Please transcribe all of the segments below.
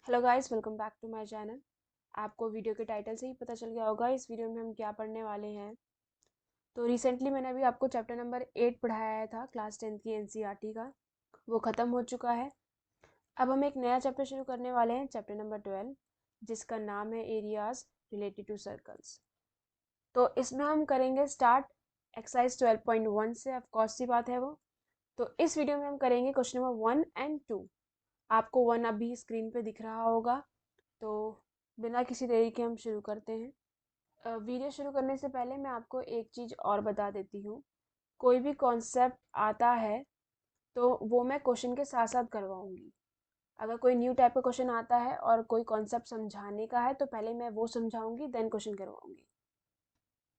Hello guys, welcome back to my channel. आपको video के title से ही पता चल गया होगा इस वीडियो में हम क्या पढ़ने वाले हैं। तो रिसेंटली मैंने अभी आपको चैप्टर नंबर 8 पढ़ाया था क्लास 10 की एनसीईआरटी का। वो ख़त्म हो चुका है। अब हम एक नया चैप्टर शुरू करने वाले हैं, चैप्टर नंबर 12, जिसका नाम है एरियाज रिलेटेड टू सर्कल्स। तो इसमें हम करेंगे स्टार्ट एक्सरसाइज 12.1 से। ऑफ कोर्स सी बात है वो। तो इस वीडियो में हम करेंगे क्वेश्चन नंबर 1 एंड 2। आपको 1 अभी स्क्रीन पे दिख रहा होगा। तो बिना किसी देरी के हम शुरू करते हैं। वीडियो शुरू करने से पहले मैं आपको एक चीज़ और बता देती हूँ। कोई भी कॉन्सेप्ट आता है तो वो मैं क्वेश्चन के साथ साथ करवाऊँगी। अगर कोई न्यू टाइप का क्वेश्चन आता है और कोई कॉन्सेप्ट समझाने का है तो पहले मैं वो समझाऊंगी, देन क्वेश्चन करवाऊंगी।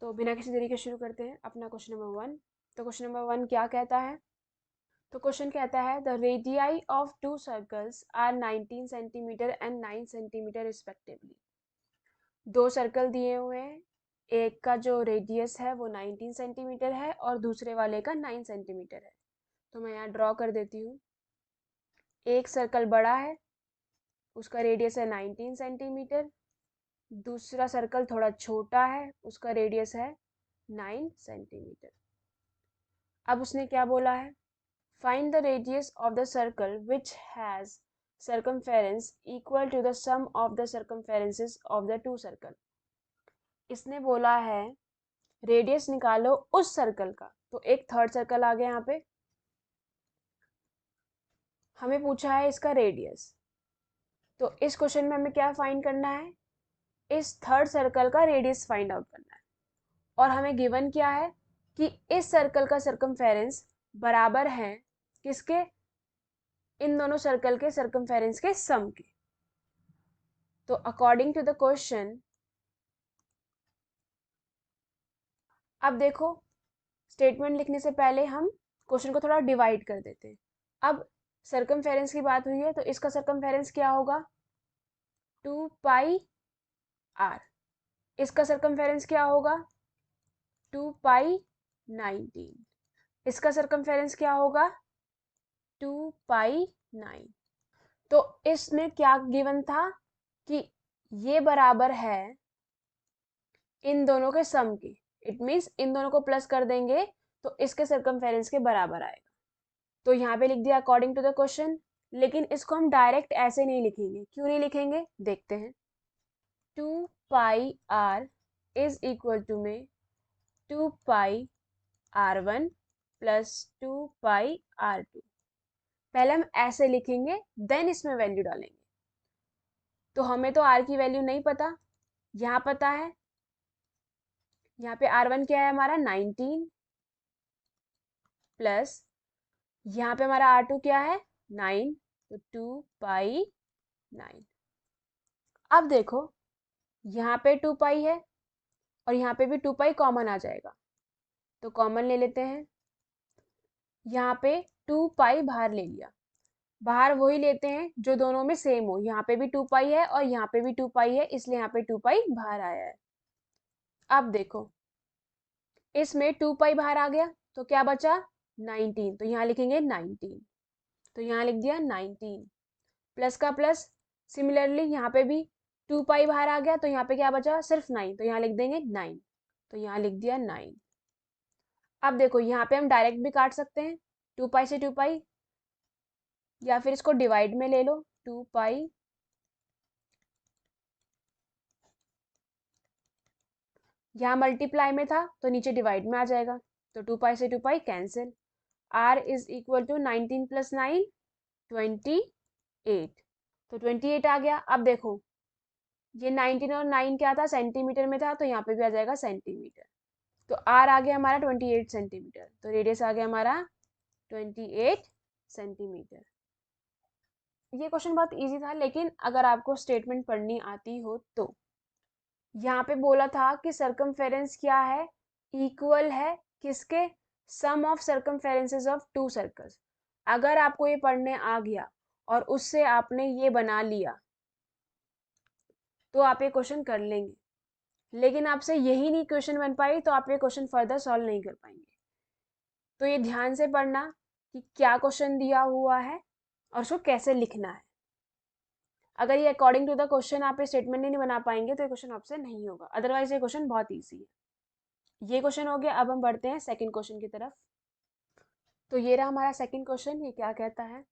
तो बिना किसी देरी के शुरू करते हैं अपना क्वेश्चन नंबर 1। तो क्वेश्चन नंबर 1 क्या कहता है? तो क्वेश्चन कहता है the radii of two circles are 19 centimetre and 9 centimetre respectively. दो सर्कल दिए हुए हैं। एक का जो रेडियस है वो 19 सेंटीमीटर है और दूसरे वाले का 9 सेंटीमीटर है। तो मैं यहाँ ड्रॉ कर देती हूँ। एक सर्कल बड़ा है, उसका रेडियस है 19 सेंटीमीटर। दूसरा सर्कल थोड़ा छोटा है, उसका रेडियस है 9 सेंटीमीटर। अब उसने क्या बोला है? Find the radius of the circle which has circumference equal to the sum of the circumferences of the two circle। इसने बोला है रेडियस निकालो उस सर्कल का। तो एक थर्ड सर्कल आ गया यहाँ पे। हमें पूछा है इसका रेडियस। तो इस क्वेश्चन में हमें क्या फाइंड करना है? इस थर्ड सर्कल का रेडियस फाइंड आउट करना है। और हमें गिवन क्या है कि इस सर्कल का सर्कमफेरेंस बराबर है किसके? इन दोनों सर्कल के सर्कमफेरेंस के सम के। तो अकॉर्डिंग टू द क्वेश्चन, अब देखो, स्टेटमेंट लिखने से पहले हम क्वेश्चन को थोड़ा डिवाइड कर देते हैं। अब सर्कमफेरेंस की बात हुई है तो इसका सर्कमफेरेंस क्या होगा? 2πr। इसका सर्कमफेरेंस क्या होगा? 2π19। इसका सर्कमफेरेंस क्या होगा? 2π9। तो इसमें क्या गिवन था कि ये बराबर है इन दोनों के सम के। इट मीन्स इन दोनों को प्लस कर देंगे तो इसके सर्कमफेरेंस के बराबर आएगा। तो यहाँ पे लिख दिया अकॉर्डिंग टू द क्वेश्चन। लेकिन इसको हम डायरेक्ट ऐसे नहीं लिखेंगे। क्यों नहीं लिखेंगे, देखते हैं। 2πr इज इक्वल टू में 2πr1 प्लस 2πr2। पहले हम ऐसे लिखेंगे, देन इसमें वैल्यू डालेंगे। तो हमें तो r की वैल्यू नहीं पता, यहाँ पता है। यहाँ पे r1 क्या है हमारा? 19 प्लस यहाँ पे हमारा r2 क्या है? 9। तो 2π9। अब देखो, यहाँ पे 2π है और यहाँ पे भी 2π कॉमन आ जाएगा। तो कॉमन ले लेते हैं। यहाँ पे 2π बाहर ले लिया। बाहर वही लेते हैं जो दोनों में सेम हो। यहाँ पे भी 2π है और यहाँ पे भी 2π है, इसलिए यहाँ पे 2π बाहर आया है। अब देखो, इसमें 2π बाहर आ गया तो क्या बचा? 19। तो यहाँ लिखेंगे 19। तो यहाँ लिख दिया 19। प्लस का प्लस। सिमिलरली यहाँ पे भी 2π बाहर आ गया तो यहाँ पे क्या बचा? सिर्फ 9। तो यहाँ लिख देंगे 9। तो यहाँ लिख दिया 9। अब देखो, यहाँ पे हम डायरेक्ट भी काट सकते हैं, 2π से 2π, या फिर इसको डिवाइड में ले लो। 2π यहाँ मल्टीप्लाई में था तो नीचे डिवाइड में आ जाएगा। तो 2π से 2π cancel. r is equal to 19 plus 9 28। तो 28 आ गया। अब देखो, ये 19 और 9 क्या था? सेंटीमीटर में था, तो यहाँ पे भी आ जाएगा सेंटीमीटर। तो r आ गया हमारा 28 सेंटीमीटर। तो रेडियस आ गया हमारा 28 सेंटीमीटर। ये क्वेश्चन बहुत इजी था, लेकिन अगर आपको स्टेटमेंट पढ़नी आती हो तो यहाँ पे बोला था कि सर्कमफेरेंस क्या है? इक्वल है किसके? सम ऑफ सर्कमफेरेंसेस ऑफ टू सर्कल्स। अगर आपको ये पढ़ने आ गया और उससे आपने ये बना लिया तो आप ये क्वेश्चन कर लेंगे। लेकिन आपसे यही नहीं क्वेश्चन बन पाई तो आप ये क्वेश्चन फर्दर सॉल्व नहीं कर पाएंगे। तो ये ध्यान से पढ़ना कि क्या क्वेश्चन दिया हुआ है और उसको कैसे लिखना है। अगर ये अकॉर्डिंग टू द क्वेश्चन आप ये स्टेटमेंट नहीं बना पाएंगे तो ये क्वेश्चन ऑप्शन नहीं होगा, अदरवाइज ये क्वेश्चन बहुत ईजी है। ये क्वेश्चन हो गया। अब हम बढ़ते हैं सेकंड क्वेश्चन की तरफ। तो ये रहा हमारा सेकंड क्वेश्चन। ये क्या कहता है,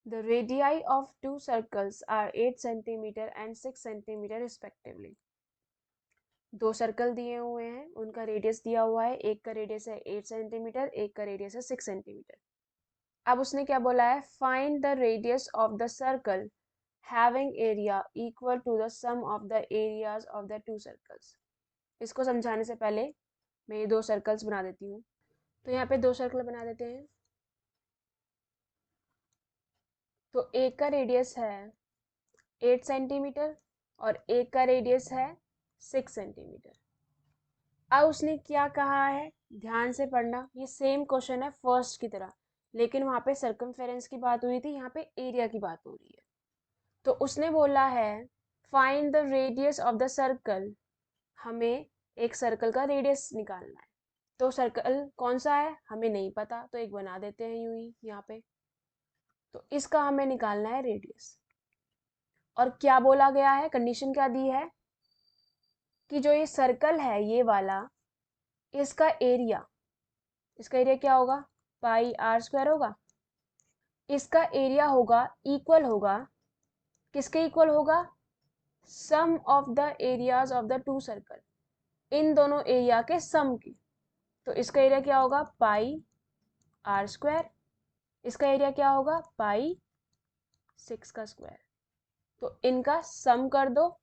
the radii of two circles are 8 centimetre and 6 centimetre respectively. दो सर्कल दिए हुए हैं, उनका रेडियस दिया हुआ है, एक का रेडियस है 8 सेंटीमीटर, एक का रेडियस है 6 सेंटीमीटर। अब उसने क्या बोला है, find the radius of the circle having area equal to the sum of the areas of the two circles. इसको समझाने से पहले मैं ये दो सर्कल्स बना देती हूँ। तो यहाँ पे दो सर्कल बना देते हैं। तो एक का रेडियस है 8 सेंटीमीटर और एक का रेडियस है 6 सेंटीमीटर। अब उसने क्या कहा है, ध्यान से पढ़ना, ये सेम क्वेश्चन है फर्स्ट की तरह, लेकिन वहाँ पे सर्कमफेरेंस की बात हुई थी, यहाँ पे एरिया की बात हो रही है। तो उसने बोला है find the radius of the circle, हमें एक सर्कल का रेडियस निकालना है। तो सर्कल कौन सा है हमें नहीं पता, तो एक बना देते हैं यूं ही यहाँ पे। तो इसका हमें निकालना है रेडियस। और क्या बोला गया है, कंडीशन क्या दी है कि जो ये सर्कल है ये वाला, इसका एरिया, इसका एरिया क्या होगा, पाई आर स्क्वायर होगा। इसका एरिया होगा, इक्वल होगा, किसके इक्वल होगा, sum of the areas of the two circle, इन दोनों एरिया के सम की। तो इसका एरिया क्या होगा, पाई आर स्क्वायर, इसका एरिया क्या होगा, पाई 6 का स्क्वायर। तो इनका सम कर दो,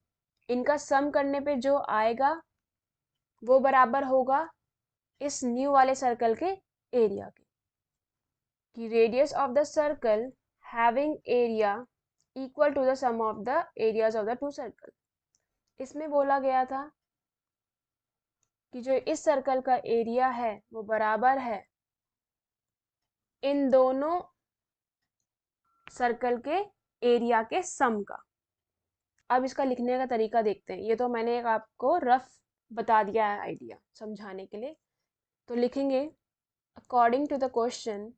इनका सम करने पे जो आएगा वो बराबर होगा इस न्यू वाले सर्कल के एरिया के, कि radius of the circle having area equal to the sum of the areas of the two circle. इसमें बोला गया था कि जो इस सर्कल का एरिया है वो बराबर है इन दोनों सर्कल के एरिया के सम का। अब इसका लिखने का तरीका देखते हैं। ये तो मैंने एक आपको रफ बता दिया है आइडिया समझाने के लिए। तो लिखेंगे according to the question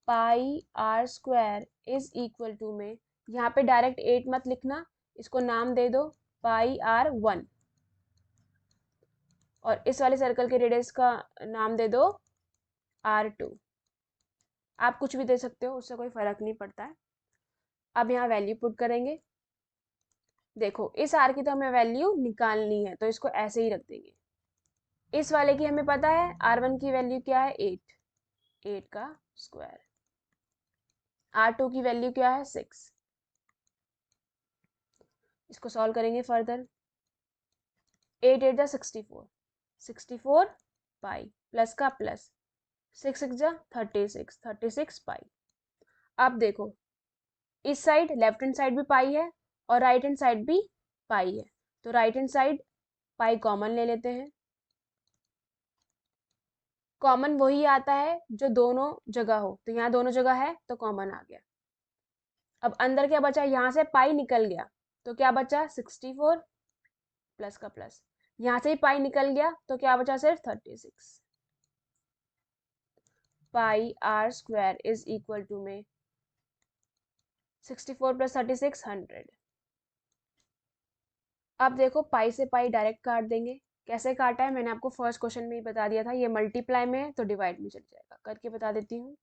pi are square is equal to में, यहाँ पे डायरेक्ट 8 मत लिखना, इसको नाम दे दो पाई आर 1, और इस वाले सर्कल के रेडियस का नाम दे दो R2। आप कुछ भी दे सकते हो, उससे कोई फर्क नहीं पड़ता है। अब यहाँ वैल्यू पुट करेंगे। देखो इस R की तो हमें वैल्यू निकालनी है, तो इसको ऐसे ही रख देंगे। इस वाले की हमें पता है R1 की वैल्यू क्या है 8 का स्क्वायर, R2 की वैल्यू क्या है 6। इसको सॉल्व करेंगे फर्दर। 8 8 जा 64, 64 पाई प्लस का प्लस 6 6 जा 36, 36 पाई। अब देखो इस साइड लेफ्ट हैंड साइड भी पाई है और राइट हैंड साइड भी पाई है, तो right hand side pi common ले लेते हैं। कॉमन वही आता है जो दोनों जगह हो, तो यहाँ दोनों जगह है तो कॉमन आ गया। अब अंदर क्या बचा, यहाँ से पाई निकल गया तो क्या बचा 64 प्लस का प्लस, यहाँ से ही पाई निकल गया तो क्या बचा सिर्फ 36। Pi are square is equal to में 64 प्लस 36 100। अब देखो पाई से पाई डायरेक्ट काट देंगे। कैसे काटा है मैंने आपको फर्स्ट क्वेश्चन में ही बता दिया था, ये मल्टीप्लाई में है तो डिवाइड में चल जाएगा, करके बता देती हूँ।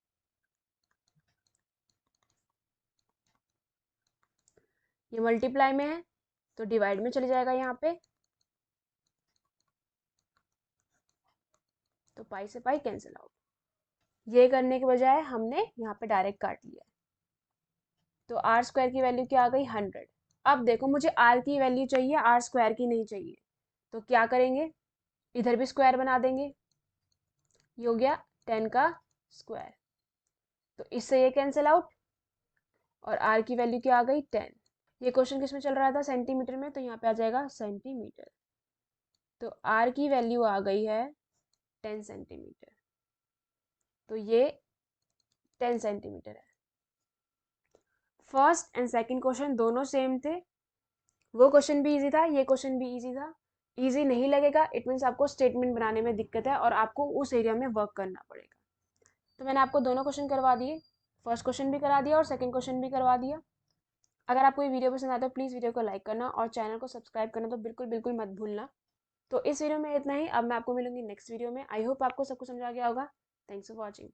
ये मल्टीप्लाई में है तो डिवाइड में चले जाएगा यहाँ पे, तो पाई से पाई कैंसिल आउट। ये करने के बजाय हमने यहाँ पे डायरेक्ट काट लिया, तो आर स्क्वायर की वैल्यू क्या आ गई 100। अब देखो मुझे आर की वैल्यू चाहिए, आर स्क्वायर की नहीं चाहिए, तो क्या करेंगे, इधर भी स्क्वायर बना देंगे। ये हो गया 10 का स्क्वायर, तो इससे ये कैंसिल आउट और आर की वैल्यू क्या आ गई 10। ये क्वेश्चन किस में चल रहा था, सेंटीमीटर में, तो यहाँ पे आ जाएगा सेंटीमीटर। तो आर की वैल्यू आ गई है 10 सेंटीमीटर, तो ये 10 सेंटीमीटर है। फर्स्ट एंड सेकंड क्वेश्चन दोनों सेम थे, वो क्वेश्चन भी इजी था, ये क्वेश्चन भी इजी था। इजी नहीं लगेगा इट मीन्स आपको स्टेटमेंट बनाने में दिक्कत है और आपको उस एरिया में वर्क करना पड़ेगा। तो मैंने आपको दोनों क्वेश्चन करवा दिए, फर्स्ट क्वेश्चन भी करा दिया और सेकंड क्वेश्चन भी करवा दिया। अगर आपको ये वीडियो पसंद आता है प्लीज़ वीडियो को लाइक करना और चैनल को सब्सक्राइब करना तो बिल्कुल बिल्कुल मत भूलना। तो इस वीडियो में इतना ही। अब मैं आपको मिलूंगी नेक्स्ट वीडियो में। आई होप आपको सब कुछ समझ आ गया होगा। Thanks for watching.